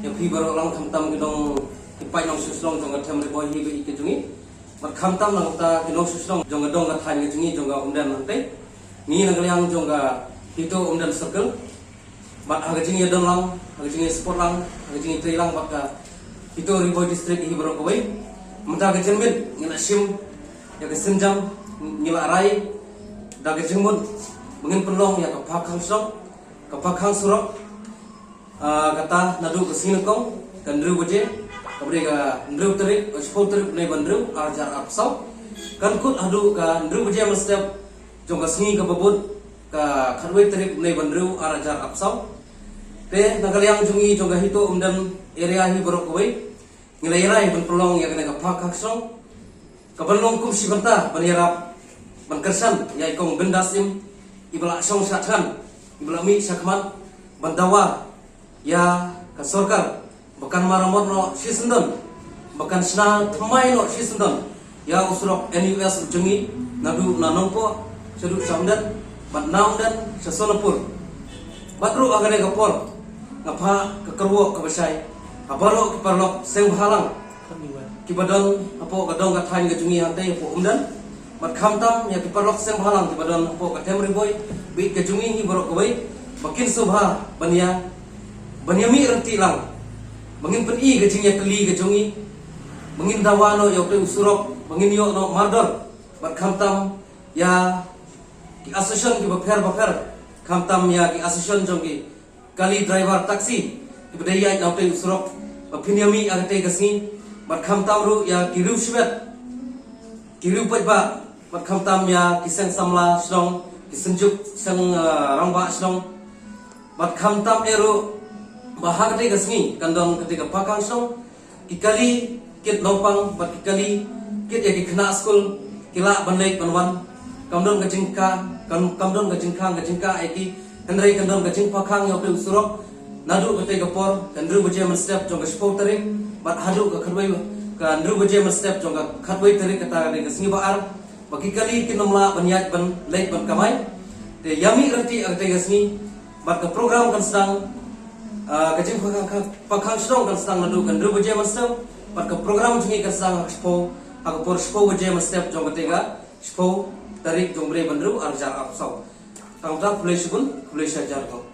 Yang phi baru lang khamtam kidong ipai nong suslong jong atem riboy hi ge ikejungi mat khamtam nang ta kidong suslong jong adong ga than ngejungi jong ga umdan hante ni nang liang jong ga itu umdan circle mat hagejingi adong lang hagejingi sport lang hagejingi tri lang baka itu riboy district hi baru koi mata gejenmin ngila sim ya ke senjam ngila rai da gejengmun mungkin penlong ya ke pakhang surok kata nadu kesini kong kandru baje kabri ka ndru tarik sport tarik nei bandru ajar apsau kan kut adu ka ndru baje mestep jong kasngi ka babut ka kharwei tarik nei bandru ajar apsau te nagaliang jungi jong hito umdan area hi borok koi ngilai rai ban pelong ya kena ka phak song ka banlong kum sibanta banirap ban kersan ya ikong bendasim ibla song sathan ibla mi sakman bandawa ya ka sorkar bahkan maramot no sisendon bahkan sna thamai no sisendon ya usrok NUS jungi nadu nanongpo sedu samdan batnaum dan sesonapur batru agane kapol ngapa kekerwo kebesai abalo kiparlok seng halang kibadon apo gadong gathain gajungi hantai apo umdan mat khamtam ya kiparlok seng halang kibadon apo katem riboy bi gajungi hi borok koi makin subha Banyami renti lang, mungkin peni gajingnya keli gajungi, mungkin dawano ya udah usurok, mungkin yo no mardor, bat khamtam ya ki asosian ki baper khamtam ya ki asosian jongki kali driver taksi, ki bedaya ya udah usurok, bapiniami agate gasni, bat khamtam ru ya ki rushwet, ki rupet ba, bat khamtam ya ki seng samla sedong, ki senjuk seng rangba sedong, bat khamtam eru bahag te gasni kandong ketika pakang song kikali kit lopang bat kikali kit ya kena school kila banlek banwan kamdon gajingka eki kendrai kandon gajing pakang ya pe usurok nadu ketika por kandru baje step jong gaspo tarik bat hadu ka khadwai kandru baje step jong khadwai tarik kata de gasni baar bakikali kinomla banyat ban lek ban kamai te yami rati arte gasni bat ka program kan sedang kajing pakhang sedong kan sedang nadu kan dru baje step pat ke program jungi kan sedang expo aku por expo baje step jong ketiga expo tarik jong bre bandru arjar apsau tangta pulai subun pulai sajar ko